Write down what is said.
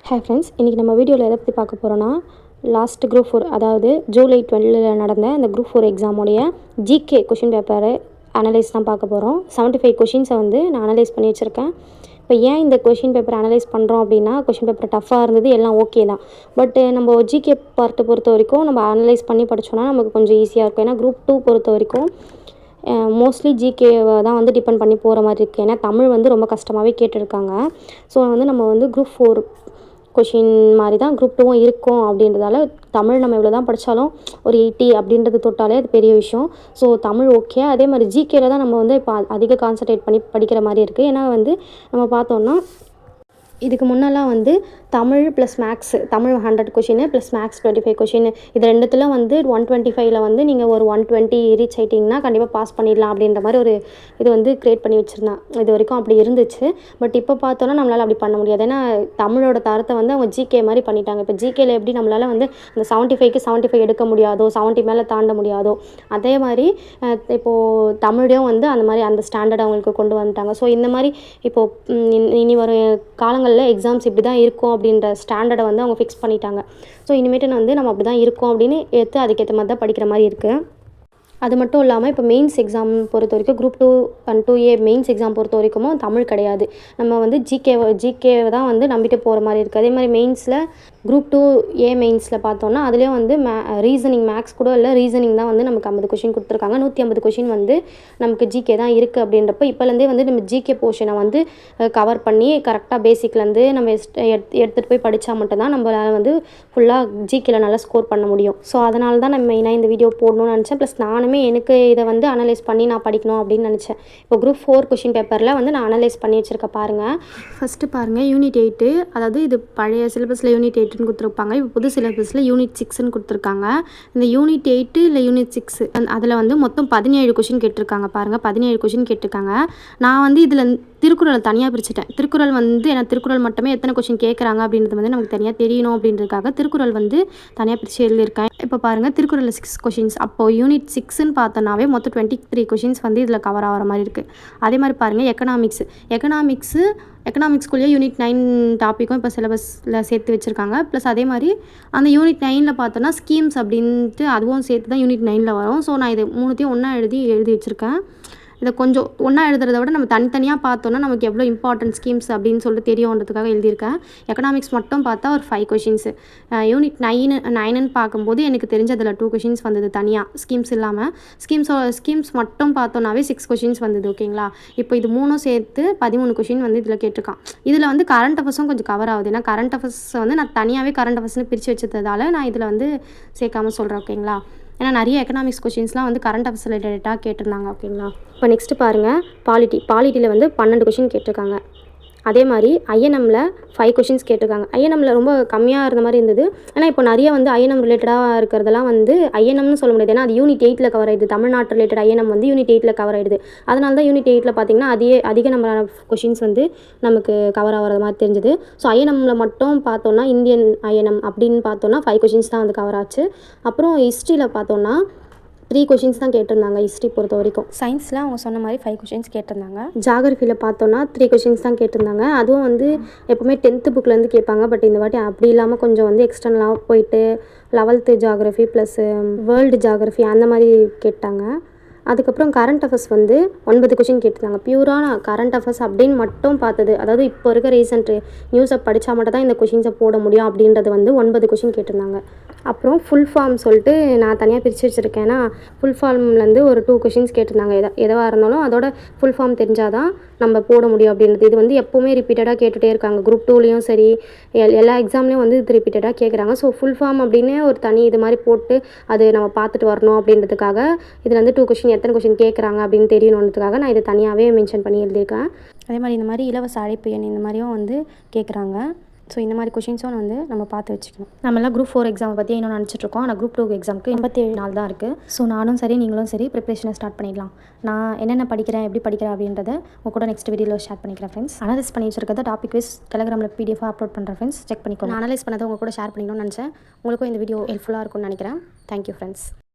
Hi friends, இன்றைக்கி நம்ம வீடியோவில் எதை பற்றி பார்க்க போகிறோன்னா லாஸ்ட் குரூப் 4 அதாவது ஜூலை 12 நடந்த இந்த குரூப் 4 எக்ஸாமுடைய ஜிகே கொஷின் பேப்பரை அனலைஸ் தான் பார்க்க போகிறோம். 75 கொஷின்ஸை வந்து நான் அனலைஸ் பண்ணி வச்சுருக்கேன். இப்போ ஏன் இந்த கொஷின் பேப்பர் அனலைஸ் பண்ணுறோம் அப்படின்னா, கொஷின் பேப்பர் டஃப்பாக இருந்தது, எல்லாம் ஓகே தான். பட்டு நம்ம ஜிகே பார்ட்டை பொறுத்த வரைக்கும் நம்ம அனலைஸ் பண்ணி படித்தோன்னா நமக்கு கொஞ்சம் ஈஸியாக இருக்கும். ஏன்னா குரூப் 2 பொறுத்த வரைக்கும் மோஸ்ட்லி ஜிகேவை தான் வந்து டிபெண்ட் பண்ணி போகிற மாதிரி இருக்குது. ஏன்னா தமிழ் வந்து ரொம்ப கஷ்டமாகவே கேட்டிருக்காங்க. ஸோ வந்து நம்ம வந்து குரூப் 4 கொஷின் மாதிரி தான் குரூப் 2வும் இருக்கும். அப்படின்றதால தமிழ் நம்ம எவ்வளோ தான் படித்தாலும் ஒரு 80 அப்படின்றது தொட்டாலே அது பெரிய விஷயம். So Tamil okay. அதே மாதிரி ஜிகேல தான் நம்ம வந்து இப்போ அதிக கான்சன்ட்ரேட் பண்ணி படிக்கிற மாதிரி இருக்குது. ஏன்னா வந்து நம்ம பார்த்தோன்னா இதுக்கு முன்னெல்லாம் வந்து Tamil plus maths, Tamil 100 question plus maths 25 question, இது ரெண்டுத்தில் வந்து 125ல் வந்து நீங்கள் ஒரு 120 ரீச் ஆகிட்டிங்கன்னா கண்டிப்பாக பாஸ் பண்ணிடலாம் அப்படின்ற மாதிரி ஒரு இது வந்து க்ரியேட் பண்ணி வச்சுருந்தான். இது வரைக்கும் அப்படி இருந்துச்சு. பட் இப்போ பார்த்தோன்னா நம்மளால் அப்படி பண்ண முடியாது. ஏன்னா தமிழோட தரத்தை வந்து அவங்க ஜிகே மாதிரி பண்ணிட்டாங்க. இப்போ ஜிகேல எப்படி நம்மளால் வந்து அந்த 75க்கு 75 எடுக்க முடியாதோ, 70 மேலே தாண்ட முடியாதோ, அதே மாதிரி இப்போது தமிழையும் வந்து அந்த மாதிரி அந்த ஸ்டாண்டர்ட் அவங்களுக்கு கொண்டு வந்துட்டாங்க. ஸோ இந்த மாதிரி இப்போது இனி வரும் காலங்களில் எக்ஸாம்ஸ் இப்படி தான் இருக்கும் அப்படின்ற ஸ்டாண்டர்டை வந்து அவங்க ஃபிக்ஸ் பண்ணிட்டாங்க. ஸோ இனிமேட்டு வந்து நம்ம அப்படி தான் இருக்கோம் அப்படின்னு எடுத்து அதுக்கேற்ற மாதிரி தான் படிக்கிற மாதிரி இருக்குது. அது மட்டும் இல்லாமல் இப்போ மெயின்ஸ் எக்ஸாம் பொறுத்த வரைக்கும் group 2 and 2A mains exam பொறுத்த வரைக்கும் தமிழ் கிடையாது. நம்ம வந்து ஜிகேவை தான் வந்து நம்பிட்டு போகிற மாதிரி இருக்குது. அதே மாதிரி மெயின்ஸில் குரூப் 2A மெயின்ஸில் பார்த்தோன்னா அதுலேயும் வந்து ரீசனிங் மேக்ஸ் கூட இல்லை, ரீசனிங் தான் வந்து நமக்கு 50 கொஷின் கொடுத்துருக்காங்க. 150 கொஷின் வந்து நமக்கு ஜிகே தான் இருக்குது. அப்படின்றப்ப இப்போலேருந்தே வந்து நம்ம ஜிகே போர்ஷனை வந்து கவர் பண்ணி கரெக்டாக பேசிக்லேருந்து நம்ம எடுத்துகிட்டு போய் படித்தா மட்டும்தான் நம்மளால் வந்து ஃபுல்லாக ஜிகேல நல்லா ஸ்கோர் பண்ண முடியும். ஸோ அதனால தான் நான் மெயினாக இந்த வீடியோ போடணும்னு நினச்சேன். ப்ளஸ் நானுமே எனக்கு இதை வந்து அனலைஸ் பண்ணி நான் படிக்கணும் அப்படின்னு நினச்சேன். இப்போ குரூப் 4 கொஷின் பேப்பரில் வந்து நான் அனலைஸ் பண்ணி வச்சுருக்க பாருங்கள். ஃபஸ்ட்டு பாருங்கள், யூனிட் 8, அதாவது இது பழைய சிலபஸில் யூனிட் 8ன்னு கொடுத்துருப்பாங்க. இப்போ புது சிலபஸில் யூனிட் 6ன்னு கொடுத்துருக்காங்க. இந்த யூனிட் 8 இல்லை யூனிட் 6 அதில் வந்து மொத்தம் 17 கொஷின் கேட்டிருக்காங்க. பாருங்கள், 17 கொஷின் கேட்டிருக்காங்க. நான் வந்து இதில் திருக்குறளை தனியாக பிரிச்சுட்டேன். திருக்குறள் வந்து ஏன்னா திருக்குறள் மட்டுமே எத்தனை கொஷின் கேட்குறாங்க அப்படின்றது வந்து நமக்கு தனியாக தெரியணும் அப்படின்றதுக்காக திருக்குறள் வந்து தனியாக பிரித்து எழுதியிருக்கேன். இப்போ பாருங்கள், திருக்குறளில் 6 கொஷின்ஸ். அப்போது யூனிட் 6ன்னு பார்த்தோன்னாவே மொத்தம் 23 கொஷின்ஸ் வந்து இதில் கவர் ஆகிற மாதிரி இருக்குது. அதே மாதிரி பாருங்கள், எக்கனாமிக்ஸ்குள்ளேயே யூனிட் 9 டாப்பிக்கும் இப்போ சிலபஸில் சேர்த்து வச்சுருக்காங்க. ப்ளஸ் அதே மாதிரி அந்த யூனிட் 9ல் பார்த்தோன்னா ஸ்கீம்ஸ் அப்படின்ட்டு அதுவும் சேர்த்து தான் யூனிட் 9ல் வரும். ஸோ நான் இது மூணுத்தையும் ஒன்றா எழுதி வச்சுருக்கேன். இதை கொஞ்சம் ஒன்றா எழுதுறத விட நம்ம தனித்தனியாக பார்த்தோன்னா நமக்கு எவ்வளோ இம்பார்ட்டன்ட் ஸ்கீம்ஸ் அப்படின்னு சொல்லிட்டு தெரியுன்றதுக்காக எழுதியிருக்கேன். எக்கனாமிக்ஸ் மட்டும் பார்த்தா ஒரு 5 கொஷின்ஸு. யூனிட் 9ன்னு பார்க்கும்போது எனக்கு தெரிஞ்ச அதில் 2 கொஷின்ஸ் வந்தது தனியாக, ஸ்கீம்ஸ் இல்லாமல். ஸ்கீம்ஸ் மட்டும் பார்த்தோன்னாவே 6 கொஷின்ஸ் வந்தது. ஓகேங்களா? இப்போ இது மூணும் சேர்த்து 13 கொஷின் வந்து இதில் கேட்டிருக்கான். இதில் வந்து கரண்ட் அஃபர்ஸும் கொஞ்சம் கவர் ஆகுது. ஏன்னா கரண்ட் அஃபர்ஸ் வந்து நான் தனியாகவே கரண்ட் அஃபர்ஸ்னு பிரித்து வச்சதால் நான் இதில் வந்து சேர்க்காமல் சொல்கிறேன். ஓகேங்களா? ஏன்னா நிறைய எக்கனாமிக்ஸ் கொஷின்ஸ்லாம் வந்து கரண்ட் அஃபேர்ஸ் ரிலேட்டடாக கேட்டிருந்தாங்க. ஓகேங்களா? இப்போ நெக்ஸ்ட்டு பாருங்கள், பாலிட்டியில் வந்து 12 கொஷின் கேட்டிருக்காங்க. அதே மாதிரி ஐஎன்எம்மில் 5 கொஷின்ஸ் கேட்டிருக்காங்க. ஐஎன்எம்மில் ரொம்ப கம்மியாக இருந்த மாதிரி இருந்தது. ஏன்னா இப்போ நிறைய வந்து ஐஎன்எம் ரிலேட்டடாக இருக்கிறதெல்லாம் வந்து ஐஎன்எம்னு சொல்ல முடியாது. ஏன்னா அது யூனிட் 8ல் கவர் ஆகிடுது. தமிழ்நாட்டு ரிலேட்டட் ஐஎன்எம் வந்து யூனிட் 8ல் கவர் ஆகிடுது. அதனால தான் யூனிட் 8ல் பார்த்திங்கன்னா அதிக நம்பரான கொஷின்ஸ் வந்து நமக்கு கவர் ஆகிற மாதிரி தெரிஞ்சுது. ஸோ ஐஎன்எம்மில் மட்டும் பார்த்தோன்னா இந்தியன் ஐஎன்எம் அப்படின்னு பார்த்தோன்னா 5 கொஷின்ஸ் தான் வந்து கவர் ஆச்சு. அப்புறம் ஹிஸ்ட்ரியில் பார்த்தோன்னா 3 கொஷின்ஸ் தான் கேட்டிருந்தாங்க. ஹிஸ்ட்ரி பொறுத்த வரைக்கும். சயின்ஸில் அவங்க சொன்ன மாதிரி 5 கொஷின்ஸ் கேட்டிருந்தாங்க. ஜாகிரஃபியில் பார்த்தோன்னா 3 கொஷின்ஸ் தான் கேட்டிருந்தாங்க. அதுவும் வந்து எப்போவுமே 10th புக்லேருந்து கேட்பாங்க. பட் இந்த வாட்டி அப்படி இல்லாமல் கொஞ்சம் வந்து எக்ஸ்டர்னலாக போயிட்டு 11th geography plus world geography அந்த மாதிரி கேட்டாங்க. அதுக்கப்புறம் கரண்ட் அஃபேர்ஸ் வந்து 9 கொஷின் கேட்டிருந்தாங்க. பியூரான கரண்ட் அஃபேர்ஸ் அப்படின்னு மட்டும் பார்த்தது, அதாவது இப்போ இருக்க ரீசெண்ட் நியூஸை படித்தா மட்டும் தான் இந்த கொஷின்ஸை போட முடியும் அப்படின்றது வந்து 9 கொஷின் கேட்டிருந்தாங்க. அப்புறம் ஃபுல் ஃபார்ம் சொல்லிட்டு நான் தனியாக பிரித்து வச்சுருக்கேன். ஏன்னா ஃபுல் ஃபார்ம்லேருந்து ஒரு 2 கொஷின்ஸ் கேட்டிருந்தாங்க. எதுவாக இருந்தாலும் அதோட ஃபுல் ஃபார்ம் தெரிஞ்சால் தான் நம்ம போட முடியும் அப்படின்றது. இது வந்து எப்போவுமே ரிப்பீட்டடாக கேட்டுகிட்டே இருக்காங்க. குரூப் 2லேயும் சரி, எல்லா எக்ஸாம்லேயும் வந்து இது ரிப்பீட்டடாக கேட்குறாங்க. ஸோ ஃபுல் ஃபார்ம் அப்படின்னு ஒரு தனி இது மாதிரி போட்டு அது நம்ம பார்த்துட்டு வரணும் அப்படின்றதுக்காக இதில் வந்து 2 கொஷின் எத்தனை கொஷின் கேட்குறாங்க அப்படின்னு தெரியணுன்றதுக்காக நான் இதை தனியாகவே மென்ஷன் பண்ணி எழுதியிருக்கேன். அதே மாதிரி இந்த மாதிரி இலவச அழைப்பு எண் இந்த மாதிரியும் வந்து கேட்குறாங்க. ஸோ இந்த மாதிரி கொஷின்ஸும் வந்து நம்ம பார்த்து வச்சுக்கணும். நம்மளாம் குரூப் 4 எக்ஸாமை பற்றி இன்னும் நினச்சிட்ருக்கோம். ஆனால் குரூப் 2 எக்ஸாமுக்கு 87 நாள் தான் இருக்குது. ஸோ நானும் சரி நீங்களும் சரி ப்ரிப்ரேஷனை ஸ்டார்ட் பண்ணிடலாம். நான் என்னென்ன படிக்கிறேன், எப்படி படிக்கிறேன் அப்படின்றத உங்கள் கூட நெக்ஸ்ட் வீடியோவில் ஷேர் பண்ணிக்கிறேன் ஃப்ரெண்ட்ஸ். அனலைஸ் பண்ணி வச்சிருக்கிறத டாபிக் வைஸ் டெலிகிராமில் PDF அப்லோட் பண்ணுறேன் ஃப்ரெண்ட்ஸ், செக் பண்ணிக்கோங்க. நான் அனலைஸ் பண்ணதை உங்கள் கூட ஷேர் பண்ணிக்கணும்னு நினச்சேன். உங்களுக்கும் இந்த வீடியோ ஹெல்ப்ஃபுல்லாக இருக்கும்னு நினைக்கிறேன். Thank you friends.